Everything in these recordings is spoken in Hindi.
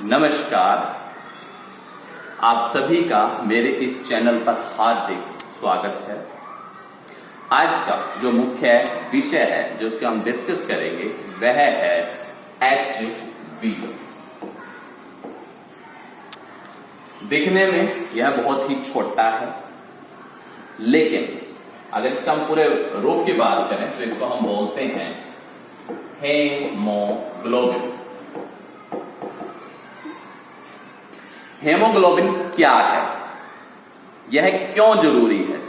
नमस्कार, आप सभी का मेरे इस चैनल पर हार्दिक स्वागत है। आज का जो मुख्य विषय है जो उसको हम डिस्कस करेंगे वह है HB। दिखने में यह बहुत ही छोटा है, लेकिन अगर इसका हम पूरे रूप की बात करें तो इसको हम बोलते हैं हेमोग्लोबिन। हेमोग्लोबिन क्या है, यह क्यों जरूरी है,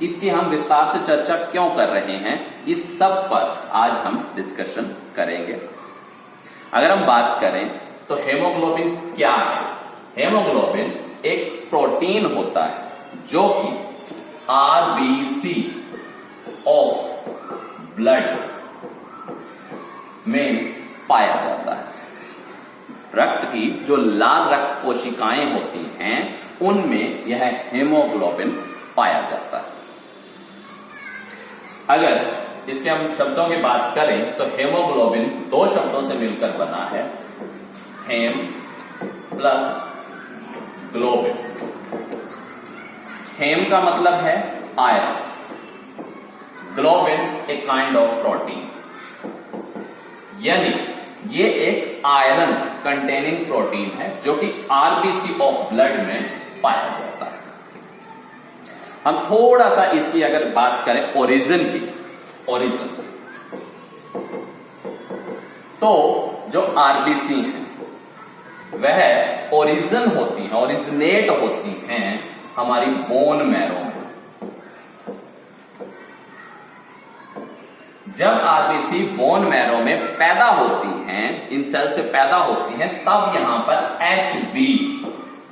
इसकी हम विस्तार से चर्चा क्यों कर रहे हैं, इस सब पर आज हम डिस्कशन करेंगे। अगर हम बात करें तो हेमोग्लोबिन क्या है। हेमोग्लोबिन एक प्रोटीन होता है जो कि आरबीसी ऑफ ब्लड में पाया जाता है। रक्त की जो लाल रक्त कोशिकाएं होती हैं उनमें यह हेमोग्लोबिन पाया जाता है। अगर इसके हम शब्दों की बात करें तो हेमोग्लोबिन दो शब्दों से मिलकर बना है, हेम प्लस ग्लोबिन। हेम का मतलब है iron, globin a kind of protein, यानी ये एक आयरन कंटेनिंग प्रोटीन है जो कि आरबीसी ऑफ ब्लड में पाया जाता है। हम थोड़ा सा इसकी अगर बात करें ओरिजिन की, तो जो आरबीसी है वह ओरिजिन होती है, ओरिजिनेट होती हैं हमारी बोन मैरो में। जब आरबीसी बोन मैरो में पैदा होती हैं, इन सेल से पैदा होती हैं, तब यहां पर HB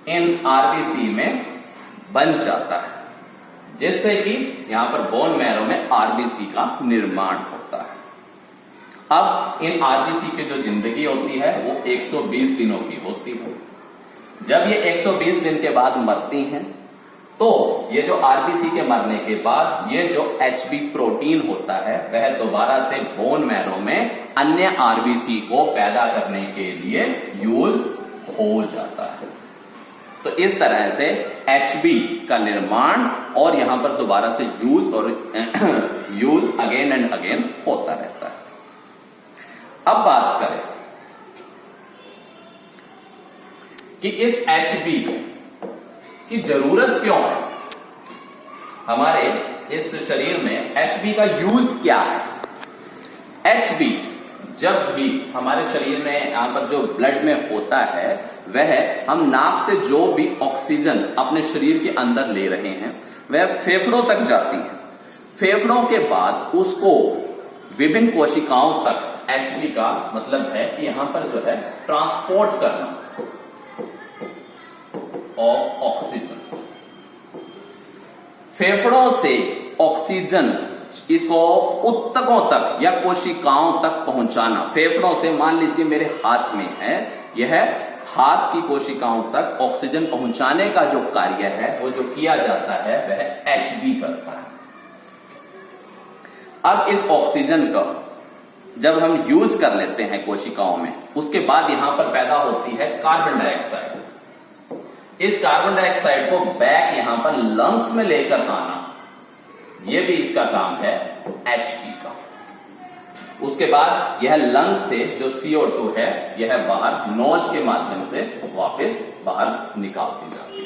इन आरबीसी में बन जाता है, जिससे कि यहां पर बोन मैरो में आरबीसी का निर्माण होता है। अब इन आरबीसी की जो जिंदगी होती है वो 120 दिनों की होती है। जब ये 120 दिन के बाद मरती हैं तो ये जो आरबीसी के मरने के बाद ये जो HB प्रोटीन होता है वह दोबारा से बोन मैरो में अन्य आरबीसी को पैदा करने के लिए यूज हो जाता है। तो इस तरह से HB का निर्माण और यहां पर दोबारा से यूज और यूज अगेन एंड अगेन होता रहता है। अब बात करें कि इस HB की जरूरत क्यों है, हमारे इस शरीर में HB का यूज क्या है। HB जब भी हमारे शरीर में यहां पर जो ब्लड में होता है वह हम नाक से जो भी ऑक्सीजन अपने शरीर के अंदर ले रहे हैं वह फेफड़ों तक जाती है। फेफड़ों के बाद उसको विभिन्न कोशिकाओं तक HB का मतलब है कि यहां पर जो है ट्रांसपोर्ट करना ऑफ ऑक्सीजन। फेफड़ों से ऑक्सीजन इसको उत्तकों तक या कोशिकाओं तक पहुंचाना। फेफड़ों से मान लीजिए मेरे हाथ में है, यह हाथ की कोशिकाओं तक ऑक्सीजन पहुंचाने का जो कार्य है वो जो किया जाता है वह HB करता है। अब इस ऑक्सीजन का जब हम यूज कर लेते हैं कोशिकाओं में, उसके बाद यहां पर पैदा होती है कार्बन डाइऑक्साइड। इस कार्बन डाइऑक्साइड को बैक यहां पर लंग्स में लेकर आना, यह भी इसका काम है HB का। उसके बाद यह लंग्स से जो CO2 है यह बाहर नोज के माध्यम से वापस बाहर निकालती जाती है।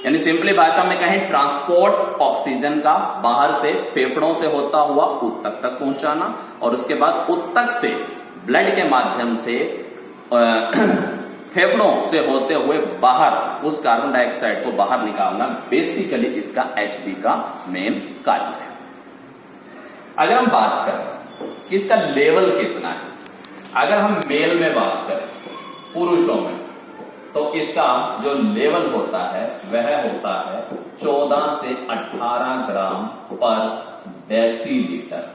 यानी सिंपली भाषा में कहें, ट्रांसपोर्ट ऑक्सीजन का बाहर से फेफड़ों से होता हुआ उत्तक तक पहुंचाना और उसके बाद उत्तक से ब्लड के माध्यम से फेफड़ों से होते हुए बाहर उस कार्बन डाइऑक्साइड को बाहर निकालना, बेसिकली इसका HB का मेन कार्य है। अगर हम बात करें कि इसका लेवल कितना है, अगर हम मेल में बात करें, पुरुषों में, तो इसका जो लेवल होता है वह होता है 14 से 18 ग्राम पर डेसीलीटर।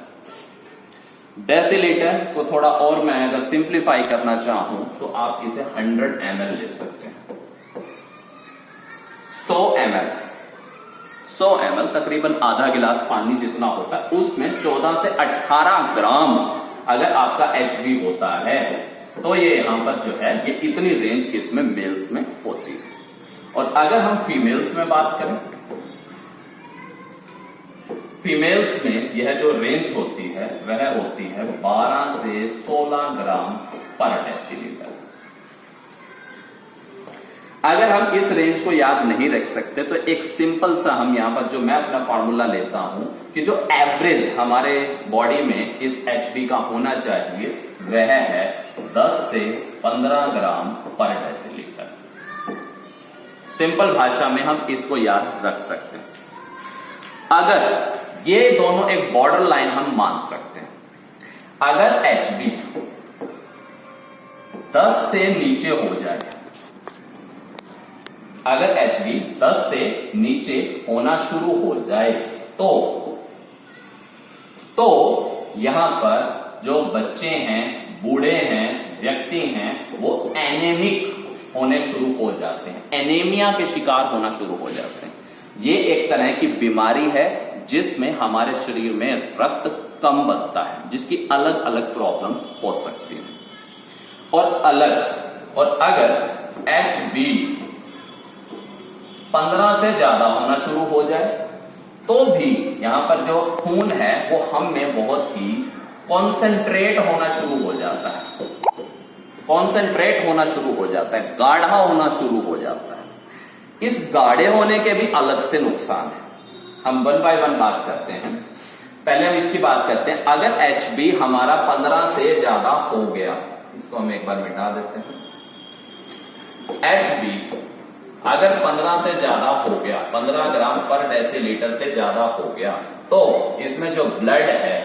डेसीलीटर को थोड़ा और मैं अगर सिंप्लीफाई करना चाहूं तो आप इसे 100 ml ले सकते हैं। 100 ml तकरीबन आधा गिलास पानी जितना होता है, उसमें 14 से 18 ग्राम अगर आपका HB होता है तो ये यहां पर जो है ये इतनी रेंज इसमें मेल्स में होती है। और अगर हम फीमेल्स में बात करें, फीमेल्स में यह जो रेंज होती है वह होती है 12 से 16 ग्राम पर डेसीलीटर। अगर हम इस रेंज को याद नहीं रख सकते तो एक सिंपल सा हम यहां पर जो मैं अपना फॉर्मूला लेता हूं कि जो एवरेज हमारे बॉडी में इस HB का होना चाहिए वह है 10 से 15 ग्राम पर डेसीलीटर। सिंपल भाषा में हम इसको याद रख सकते हैं। अगर ये दोनों एक बॉर्डर लाइन हम मान सकते हैं, अगर HB 10 से नीचे हो जाए, अगर HB 10 से नीचे होना शुरू हो जाए तो यहां पर जो बच्चे हैं, बूढ़े हैं, व्यक्ति हैं, वो एनेमिक होने शुरू हो जाते हैं, एनीमिया के शिकार होना शुरू हो जाते हैं। ये एक तरह की बीमारी है जिसमें हमारे शरीर में रक्त कम बनता है, जिसकी अलग अलग प्रॉब्लम्स हो सकती हैं। और अगर HB 15 से ज्यादा होना शुरू हो जाए तो भी यहां पर जो खून है वो हम में बहुत ही कॉन्सेंट्रेट होना शुरू हो जाता है, कॉन्सेंट्रेट होना शुरू हो जाता है, गाढ़ा होना शुरू हो जाता है। इस गाढ़े होने के भी अलग से नुकसान है। हम 1 बाय 1 बात करते हैं। पहले हम इसकी बात करते हैं। अगर HB हमारा 15 से ज्यादा हो गया, इसको हम एक बार मिटा देते हैं। HB अगर 15 से ज्यादा हो गया, 15 ग्राम पर डेसीलीटर से ज्यादा हो गया, तो इसमें जो ब्लड है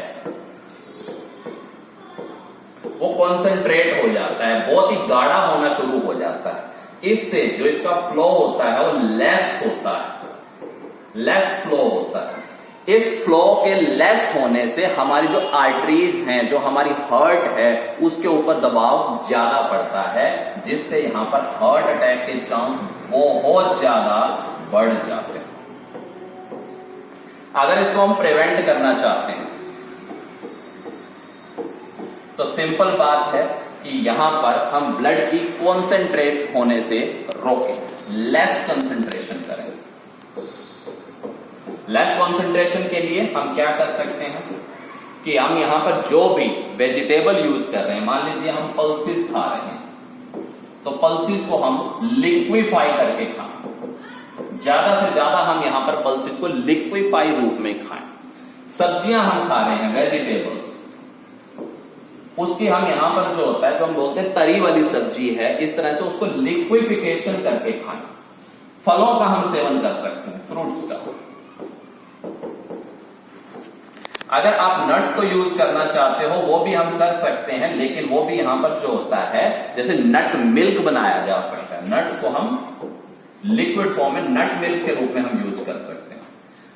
वो कॉन्सेंट्रेट हो जाता है, बहुत ही गाढ़ा होना शुरू हो जाता है। इससे जो इसका फ्लो होता है वो लेस होता है, लेस फ्लो होता है। इस फ्लो के लेस होने से हमारी जो आर्टरीज हैं, जो हमारी हार्ट है, उसके ऊपर दबाव ज्यादा पड़ता है, जिससे यहां पर हार्ट अटैक के चांस बहुत ज्यादा बढ़ जाते हैं। अगर इसको हम प्रिवेंट करना चाहते हैं तो सिंपल बात है कि यहां पर हम ब्लड की कॉन्सेंट्रेट होने से रोकें, लेस कंसंट्रेशन करें। लेस कंसंट्रेशन के लिए हम क्या कर सकते हैं कि हम यहां पर जो भी वेजिटेबल यूज कर रहे हैं, मान लीजिए हम पल्सेस खा रहे हैं, तो पल्सेस को हम लिक्विफाई करके खाएं। ज्यादा से ज्यादा हम यहां पर पल्सेस को लिक्विफाई रूप में खाएं। सब्जियां हम खा रहे हैं, वेजिटेबल्स, उसकी हम यहां पर जो होता है, जो हम बोलते हैं तरी वाली सब्जी है, इस तरह से उसको लिक्विफिकेशन करके खाएं। फलों का हम सेवन कर सकते हैं, फ्रूट्स का। अगर आप नट्स को यूज करना चाहते हो वो भी हम कर सकते हैं, लेकिन वो भी यहां पर जो होता है, जैसे नट मिल्क बनाया जा सकता है, नट्स को हम लिक्विड फॉर्म में नट मिल्क के रूप में हम यूज कर सकते हैं।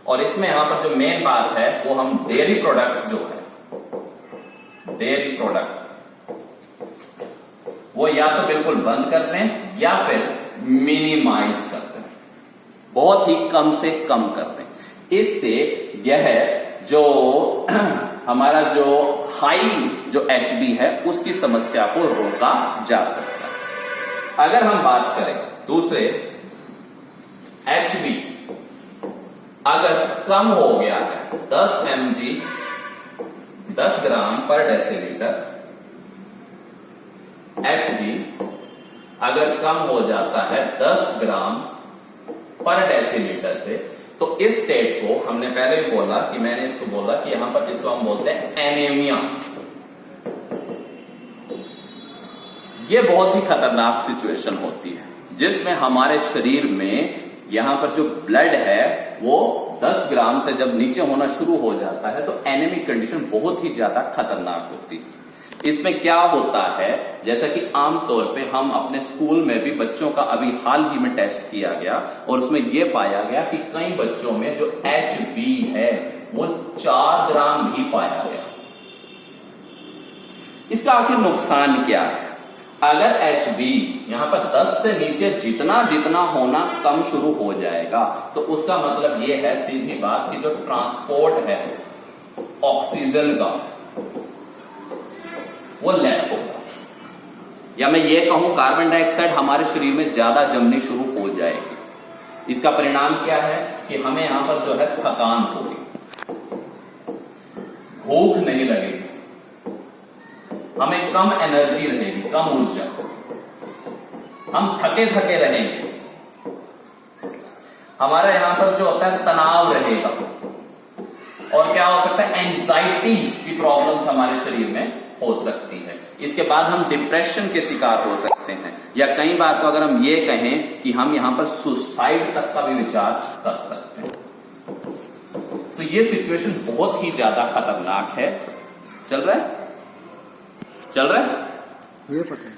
और इसमें यहां पर जो मेन बात है वो हम डेयरी प्रोडक्ट्स जो है, डेयरी प्रोडक्ट्स, वो या तो बिल्कुल बंद कर दें या फिर मिनिमाइज कर दें, बहुत ही कम से कम कर दें। इससे यह जो हमारा जो हाई जो HB है उसकी समस्या को रोका जा सकता है। अगर हम बात करें दूसरे, HB अगर कम हो गया है 10 mg 10 ग्राम पर डेसीलीटर, HB अगर कम हो जाता है 10 ग्राम पर डेसीलीटर से, तो इस स्टेट को हमने पहले ही बोला कि मैंने इसको बोला कि यहां पर इसको हम बोलते हैं एनीमिया। ये बहुत ही खतरनाक सिचुएशन होती है जिसमें हमारे शरीर में यहां पर जो ब्लड है वो 10 ग्राम से जब नीचे होना शुरू हो जाता है तो एनीमिक कंडीशन बहुत ही ज्यादा खतरनाक होती है। इसमें क्या होता है, जैसा कि आमतौर पे हम अपने स्कूल में भी बच्चों का अभी हाल ही में टेस्ट किया गया और उसमें यह पाया गया कि कई बच्चों में जो HB है वो 4 ग्राम भी पाया गया। इसका आखिर नुकसान क्या है? अगर HB यहां पर 10 से नीचे जितना जितना होना कम शुरू हो जाएगा तो उसका मतलब यह है, सीधी बात, कि जो ट्रांसपोर्ट है ऑक्सीजन का वो लेस होगा। या मैं ये कहूं कार्बन डाइऑक्साइड हमारे शरीर में ज्यादा जमनी शुरू हो जाएगी। इसका परिणाम क्या है कि हमें यहां पर जो है थकान होगी, भूख नहीं लगेगी, हमें कम एनर्जी रहेगी, कम ऊर्जा, हम थके थके रहेंगे, हमारा यहां पर जो होता है तनाव रहेगा, और क्या हो सकता है एंजाइटी की प्रॉब्लम्स हमारे शरीर में हो सकती है। इसके बाद हम डिप्रेशन के शिकार हो सकते हैं, या कई बार तो अगर हम ये कहें कि हम यहां पर सुसाइड तक का भी विचार कर सकते हैं। तो ये सिचुएशन बहुत ही ज्यादा खतरनाक है। चल रहा है, चल रहा है, ये पता है।